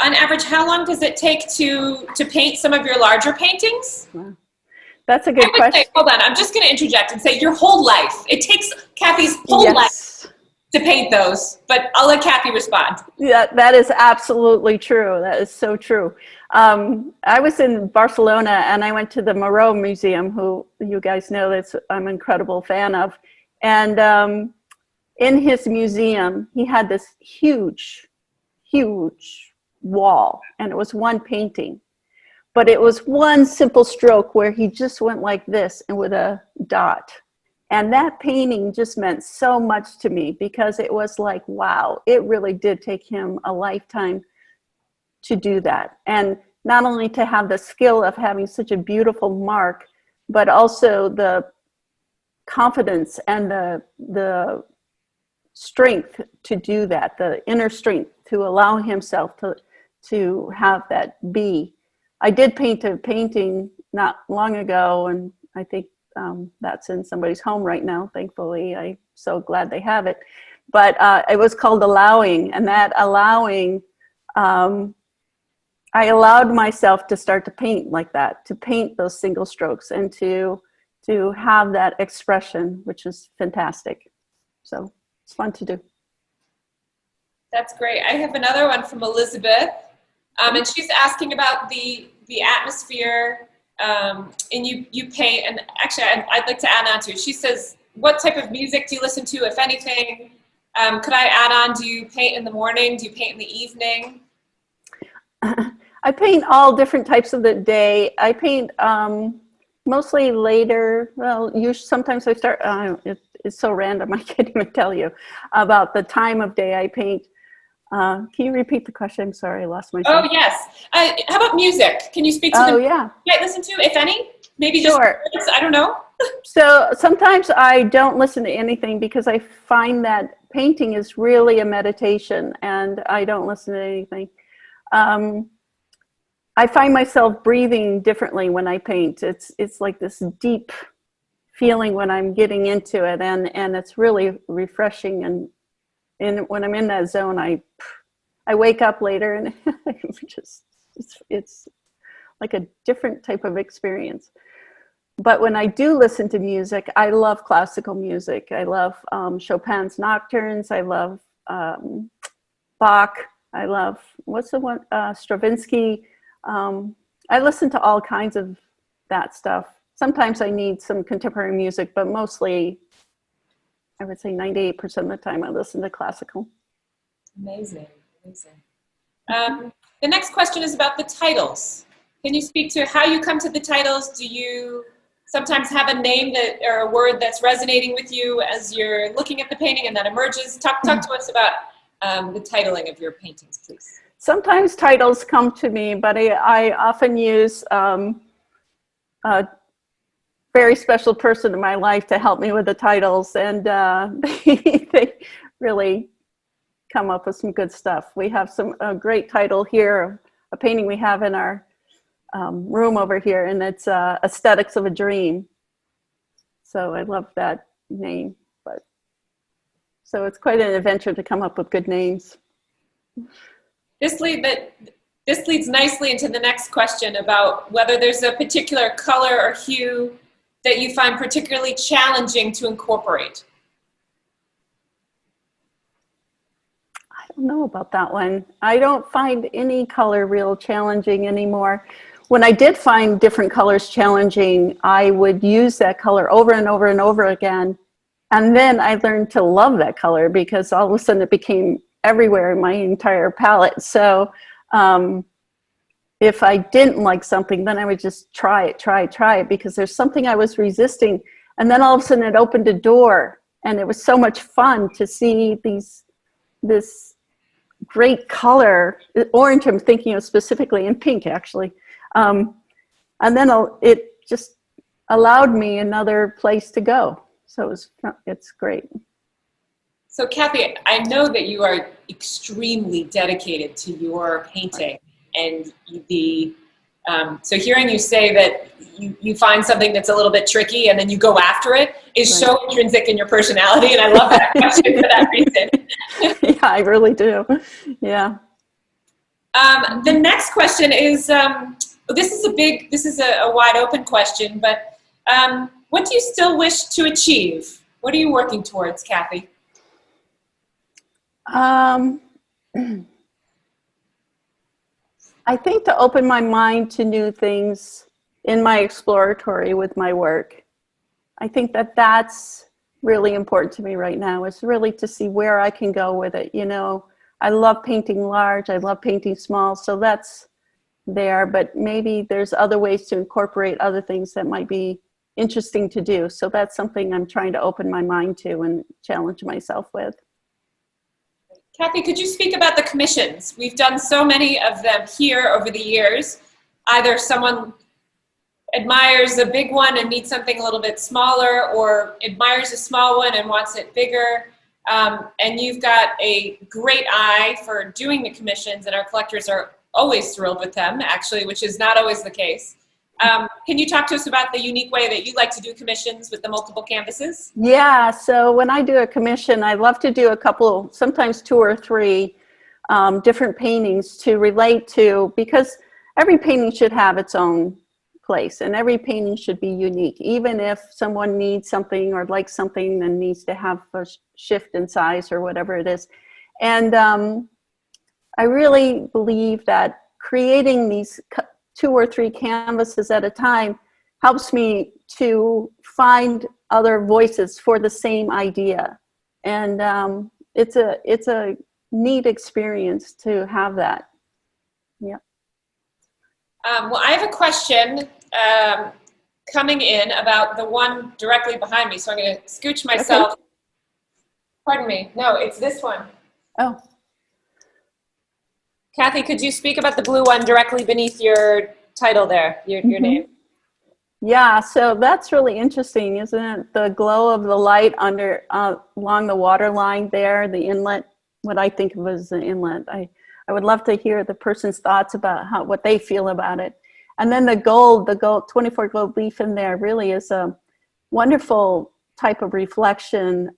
On average, how long does it take to paint some of your larger paintings? Wow. That's a good question. Hold on, I'm just going to interject and say your whole life. It takes Kathy's whole life to paint those, but I'll let Kathy respond. Yeah, that is absolutely true. That is so true. I was in Barcelona and I went to the Moreau Museum, who you guys know that I'm an incredible fan of. And in his museum, he had this huge, huge wall, and it was one painting. But it was one simple stroke where he just went like this and with a dot. And that painting just meant so much to me because it was like, wow, it really did take him a lifetime to do that. And not only to have the skill of having such a beautiful mark, but also the confidence and the strength to do that, the inner strength to allow himself to have that be. I did paint a painting not long ago, and I think that's in somebody's home right now, thankfully. I'm so glad they have it. But it was called Allowing, and that allowing, I allowed myself to start to paint like that, to paint those single strokes and to have that expression, which is fantastic. So it's fun to do. That's great. I have another one from Elizabeth, and she's asking about the atmosphere, and you paint, and actually I'd like to add on to it. She says, what type of music do you listen to, if anything? Could I add on, do you paint in the morning? Do you paint in the evening? I paint all different types of the day. I paint mostly later. Well, sometimes I start, it's so random, I can't even tell you about the time of day I paint. Can you repeat the question? I'm sorry, I lost myself. Oh, yes. How about music? Can you speak to the music you might listen to, if any? Maybe just words, I don't know. So sometimes I don't listen to anything because I find that painting is really a meditation and I don't listen to anything. I find myself breathing differently when I paint. It's like this deep feeling when I'm getting into it, and it's really refreshing. And when I'm in that zone, I wake up later and it's like a different type of experience. But when I do listen to music, I love classical music. I love Chopin's Nocturnes. I love Bach. I love, what's the one, Stravinsky. I listen to all kinds of that stuff. Sometimes I need some contemporary music, but mostly, I would say 98% of the time I listen to classical. Amazing, amazing. The next question is about the titles. Can you speak to how you come to the titles? Do you sometimes have a name or a word that's resonating with you as you're looking at the painting and that emerges? Talk to us about the titling of your paintings, please. Sometimes titles come to me, but I often use a very special person in my life to help me with the titles, and they really come up with some good stuff. We have a great title here, a painting we have in our room over here, and it's Aesthetics of a Dream. So I love that name, so it's quite an adventure to come up with good names. This leads nicely into the next question about whether there's a particular color or hue that you find particularly challenging to incorporate. I don't know about that one. I don't find any color real challenging anymore. When I did find different colors challenging, I would use that color over and over and over again. And then I learned to love that color because all of a sudden it became everywhere in my entire palette. So if I didn't like something, then I would just try it because there's something I was resisting. And then all of a sudden it opened a door, and it was so much fun to see this great color, orange I'm thinking of specifically, and pink actually. And then it just allowed me another place to go. So it's great. So Kathy, I know that you are extremely dedicated to your painting, and so hearing you say that you find something that's a little bit tricky and then you go after it is so intrinsic in your personality, and I love that question for that reason. Yeah, I really do. Yeah. The next question is, this is a wide open question, but what do you still wish to achieve? What are you working towards, Kathy? I think to open my mind to new things in my exploratory with my work. I think that that's really important to me right now, is really to see where I can go with it. You know, I love painting large, I love painting small, so that's there, but maybe there's other ways to incorporate other things that might be interesting to do. So that's something I'm trying to open my mind to and challenge myself with. Kathy, could you speak about the commissions? We've done so many of them here over the years. Either someone admires a big one and needs something a little bit smaller, or admires a small one and wants it bigger. And you've got a great eye for doing the commissions, and our collectors are always thrilled with them, actually, which is not always the case. Can you talk to us about the unique way that you like to do commissions with the multiple canvases? Yeah, so when I do a commission, I love to do a couple, sometimes 2 or 3 different paintings to relate to, because every painting should have its own place and every painting should be unique. Even if someone needs something or likes something and needs to have a shift in size or whatever it is. And I really believe that creating these 2 or 3 canvases at a time helps me to find other voices for the same idea. And it's a neat experience to have that. Yeah. Well, I have a question coming in about the one directly behind me, so I'm going to scooch myself. Okay. Pardon me. No, it's this one. Oh. Kathy, could you speak about the blue one directly beneath your title there, your name? Yeah, so that's really interesting, isn't it? The glow of the light under along the water line there, the inlet, what I think of as the inlet. I would love to hear the person's thoughts about what they feel about it. And then the gold 24 gold leaf in there really is a wonderful type of reflection.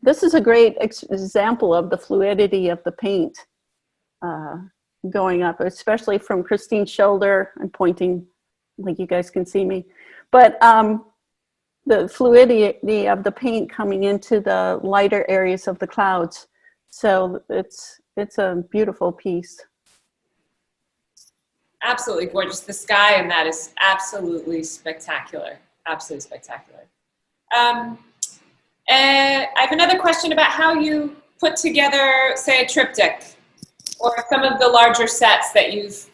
This is a great example of the fluidity of the paint going up, especially from Christine's shoulder. I'm pointing like you guys can see me, but the fluidity of the paint coming into the lighter areas of the clouds. So it's a beautiful piece. Absolutely gorgeous. The sky in that is absolutely spectacular. Absolutely spectacular. And I have another question about how you put together, say, a triptych, or some of the larger sets that you've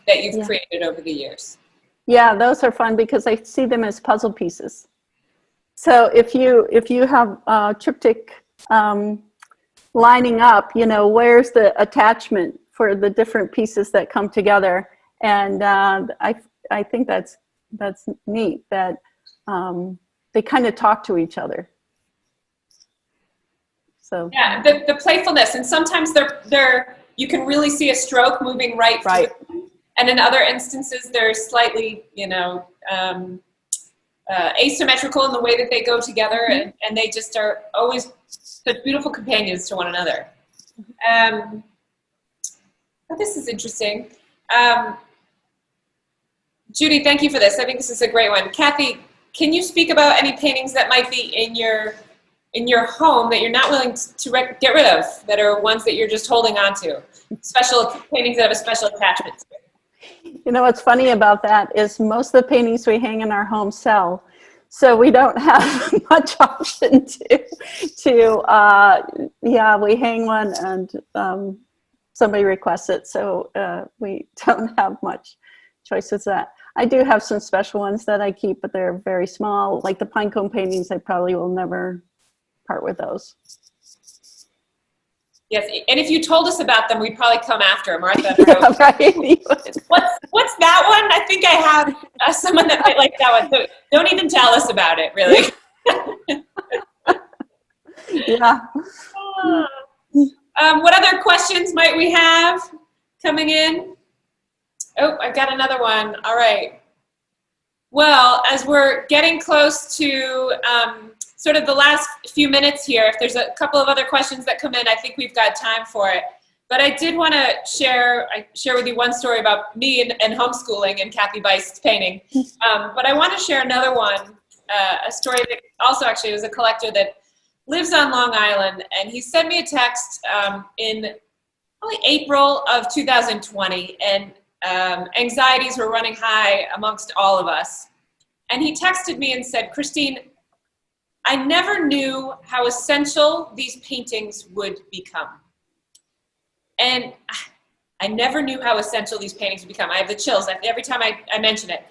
created over the years. Yeah, those are fun because I see them as puzzle pieces. So if you have a triptych lining up, you know, where's the attachment for the different pieces that come together? And I think that's neat that they kind of talk to each other. So yeah, the playfulness, and sometimes they're you can really see a stroke moving right. Through, and in other instances they're slightly, you know, asymmetrical in the way that they go together, and they just are always such beautiful companions to one another. But this is interesting. Judy, thank you for this. I think this is a great one. Kathy, can you speak about any paintings that might be in your home that you're not willing to get rid of, that are ones that you're just holding on to? Special paintings that have a special attachment to it. You know what's funny about that is most of the paintings we hang in our home sell. So we don't have much option yeah, we hang one and somebody requests it. So we don't have much choices that. I do have some special ones that I keep, but they're very small. Like the pinecone paintings, I probably will never part with those. Yes, and if you told us about them, we'd probably come after Martha. Yeah, right. What's that one? I think I have someone that might like that one. So don't even tell us about it, really. Yeah. What other questions might we have coming in? Oh, I've got another one. All right. Well, as we're getting close to sort of the last few minutes here, if there's a couple of other questions that come in, I think we've got time for it. But I did want to share with you one story about me and homeschooling and Kathy Buist's painting. But I want to share another one, a story that also actually was a collector that lives on Long Island. And he sent me a text in probably April of 2020. And anxieties were running high amongst all of us. And he texted me and said, Christine, I never knew how essential these paintings would become. And I never knew how essential these paintings would become. I have the chills every time I mention it.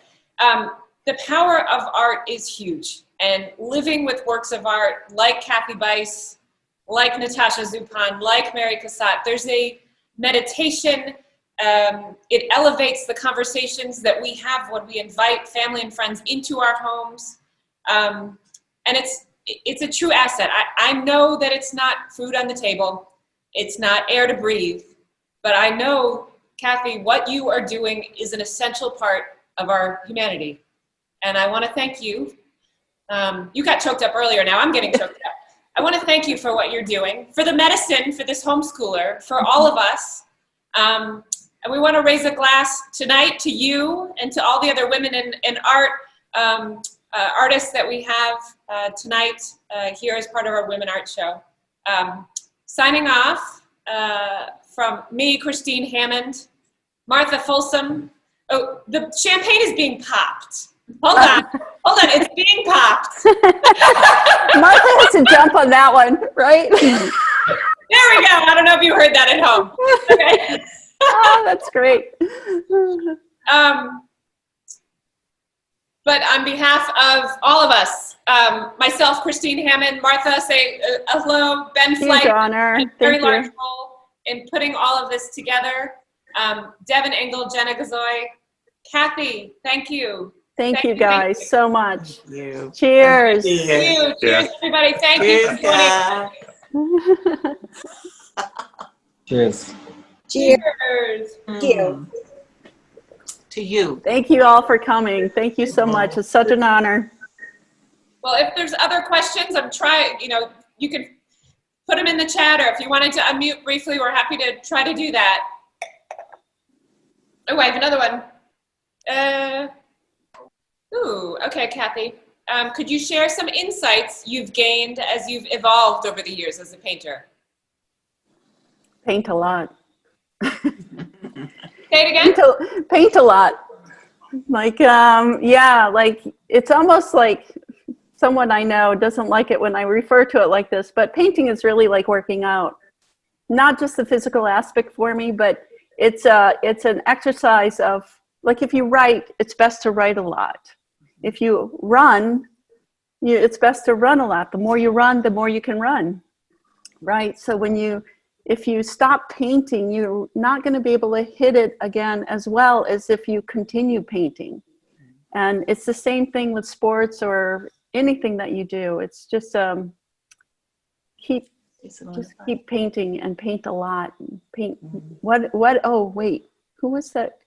The power of art is huge. And living with works of art like Kathy Buist, like Natasha Zupan, like Mary Cassatt, there's a meditation. It elevates the conversations that we have when we invite family and friends into our homes. And it's a true asset. I know that it's not food on the table. It's not air to breathe. But I know, Kathy, what you are doing is an essential part of our humanity. And I want to thank you. You got choked up earlier. Now I'm getting choked up. I want to thank you for what you're doing, for the medicine, for this homeschooler, for all of us. And we want to raise a glass tonight to you and to all the other women in art, artists that we have tonight here as part of our Women Art Show. Signing off from me, Christine Hammond, Martha Folsom. Oh, the champagne is being popped. Hold on, it's being popped. Martha has to jump on that one, right? There we go. I don't know if you heard that at home. Okay. Oh, that's great. But on behalf of all of us, myself, Christine Hammond, Martha, say hello, Ben Flight, very large role in putting all of this together. Devin Engel, Jenna Gazoy, Kathy, thank you. Thank you guys so much. Thank you. Cheers. Thank you. Cheers, everybody. Thank you for joining. Cheers. Cheers. Thank you. To you. Thank you all for coming. Thank you so much. It's such an honor. Well, if there's other questions, you can put them in the chat, or if you wanted to unmute briefly, we're happy to try to do that. Oh, I have another one. Okay, Kathy. Could you share some insights you've gained as you've evolved over the years as a painter? Paint a lot. Say it again? Paint a lot. Like, like it's almost like someone I know doesn't like it when I refer to it like this, but painting is really like working out. Not just the physical aspect for me, but it's an exercise of, like if you write, it's best to write a lot. If you run, it's best to run a lot. The more you run, the more you can run, right? So if you stop painting, you're not going to be able to hit it again as well as if you continue painting. And it's the same thing with sports or anything that you do. It's just keep painting and paint a lot. Paint oh wait, who was that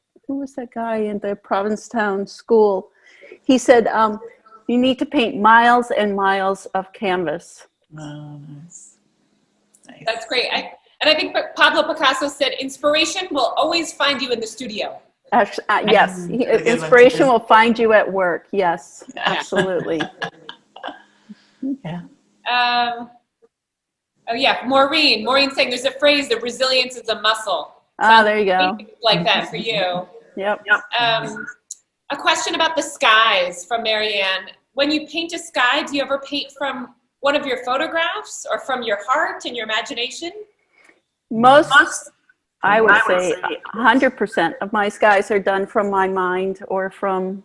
guy in the Provincetown school? He said you need to paint miles and miles of canvas. Oh, nice. That's great. And I think Pablo Picasso said, inspiration will always find you in the studio. Actually, yes, inspiration will find you at work. Yes, absolutely. Yeah. Oh yeah, Maureen saying there's a phrase that resilience is a muscle. There you go. Like that for you. Yep. A question about the skies from Marianne. When you paint a sky, do you ever paint from one of your photographs or from your heart and your imagination? Most, I would say 100% of my skies are done from my mind or from,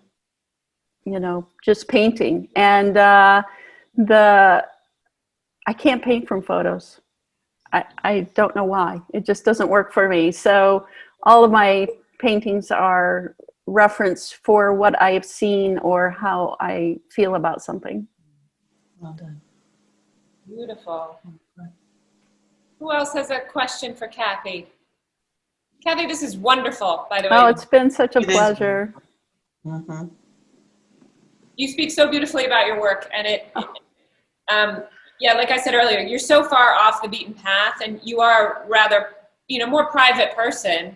just painting. And I can't paint from photos. I don't know why. It just doesn't work for me. So all of my paintings are reference for what I have seen or how I feel about something. Well done. Beautiful. Who else has a question for Kathy? Kathy, this is wonderful, by the way. Oh, it's been such a pleasure. Mm-hmm. You speak so beautifully about your work, and like I said earlier, you're so far off the beaten path, and you are rather more private person.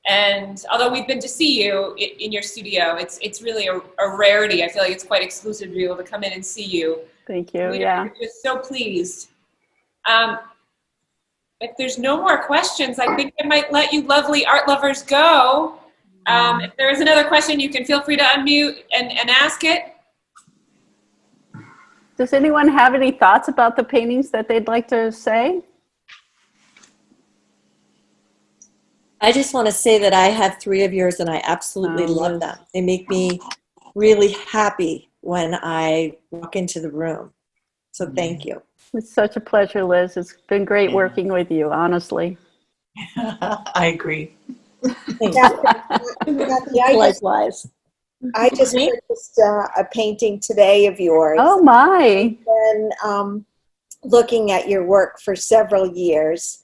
And although we've been to see you in your studio, it's really a rarity. I feel like it's quite exclusive to be able to come in and see you. Thank you. We're just so pleased. If there's no more questions, I think I might let you lovely art lovers go. If there is another question, you can feel free to unmute and ask it. Does anyone have any thoughts about the paintings that they'd like to say? I just want to say that I have 3 of yours and I absolutely love them. They make me really happy when I walk into the room. So thank you. It's such a pleasure, Liz. It's been great working with you, honestly. I agree. Likewise. I just purchased a painting today of yours. Oh my! And looking at your work for several years,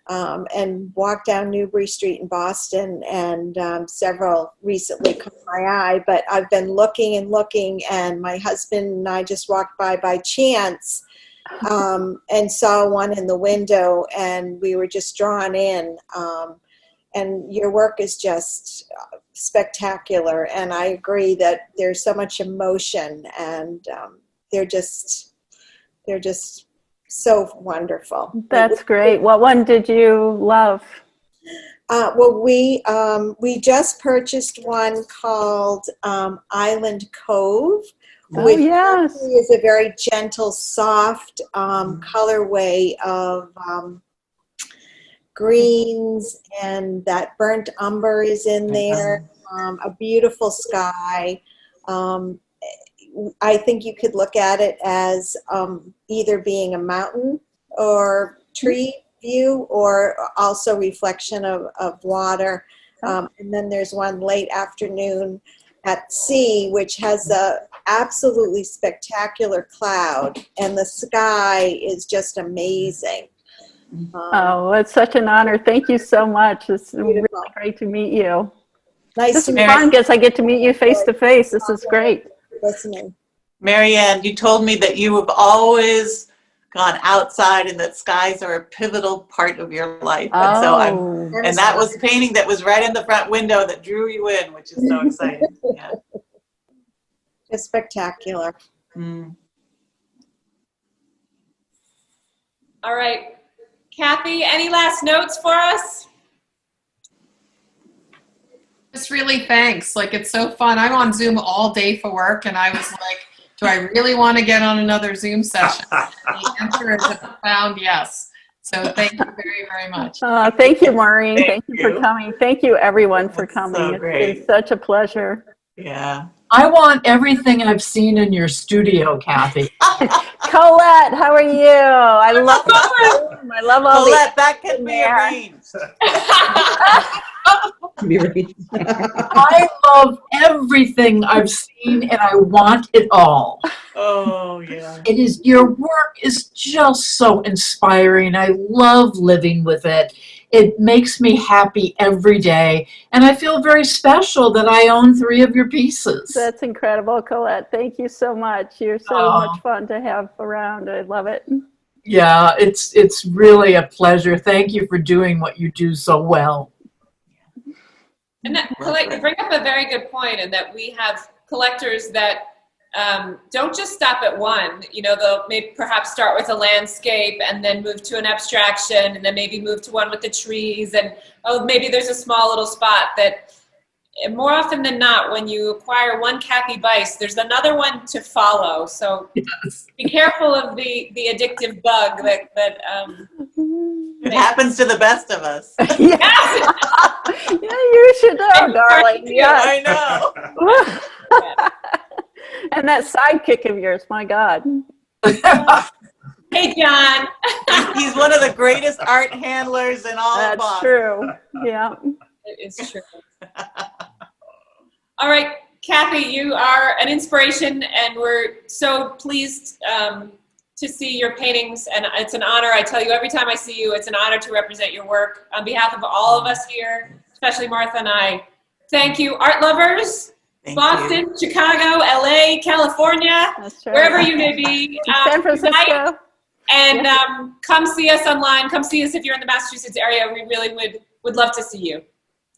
and walked down Newbury Street in Boston, and several recently caught my eye. But I've been looking and looking, and my husband and I just walked by chance, and saw one in the window, and we were just drawn in. And your work is just spectacular, and I agree that there's so much emotion, and they're just so wonderful. That's great. What one did you love? Well, we just purchased one called Island Cove, which yes. is a very gentle, soft colorway of greens, and that burnt umber is in there. A beautiful sky. I think you could look at it as either being a mountain or tree view, or also reflection of water. And then there's one late afternoon at sea, which has a absolutely spectacular cloud, and the sky is just amazing. Oh, it's such an honor. Thank you so much. It's really great to meet you. Nice to meet you. Fun because I get to meet you face to face. This is great. Listening. Marianne, you told me that you have always gone outside and that skies are a pivotal part of your life. And so and that was the painting that was right in the front window that drew you in, which is so exciting. Yeah. It's spectacular. All right. Kathy, any last notes for us? Just really thanks. Like, it's so fun. I'm on Zoom all day for work, and I was like, do I really want to get on another Zoom session? The answer is a profound yes. So thank you very, very much. Thank you, Maureen. Thank you for coming. Thank you, everyone, for coming. So great. It's been such a pleasure. Yeah. I want everything I've seen in your studio, Kathy. Colette, how are you? I love I love all Colette, that can be arranged. I love everything I've seen, and I want it all. Oh, yeah. It is, your work is just so inspiring. I love living with it. It makes me happy every day, and I feel very special that I own 3 of your pieces. That's incredible, Colette. Thank you so much. You're so much fun to have around. I love it. Yeah, it's really a pleasure. Thank you for doing what you do so well. And that, Colette, you bring up a very good point, in that we have collectors that don't just stop at one. You know, they'll maybe perhaps start with a landscape and then move to an abstraction, and then maybe move to one with the trees, and maybe there's a small little spot that, more often than not, when you acquire one Kathy Buist, there's another one to follow. So be careful of the addictive bug that it happens to the best of us. Yeah, you should know, darling. Yeah, I know. And that sidekick of yours, my God. Hey, John. He's one of the greatest art handlers in all of That's Boston. true. Yeah. It is true. All right, Kathy, you are an inspiration, and we're so pleased to see your paintings, and it's an honor. I tell you, every time I see you, it's an honor to represent your work. On behalf of all of us here, especially Martha and I, thank you. Art lovers, Thank Boston, you. Chicago, LA, California, That's right. wherever you may be. San Francisco. And come see us online. Come see us if you're in the Massachusetts area. We really would love to see you.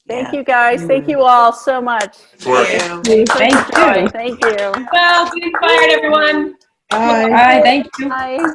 Thank you guys. Thank you all so much. Thank you. Thank you. Thank you. Well, get inspired, everyone. Bye. Bye. Thank you. Bye.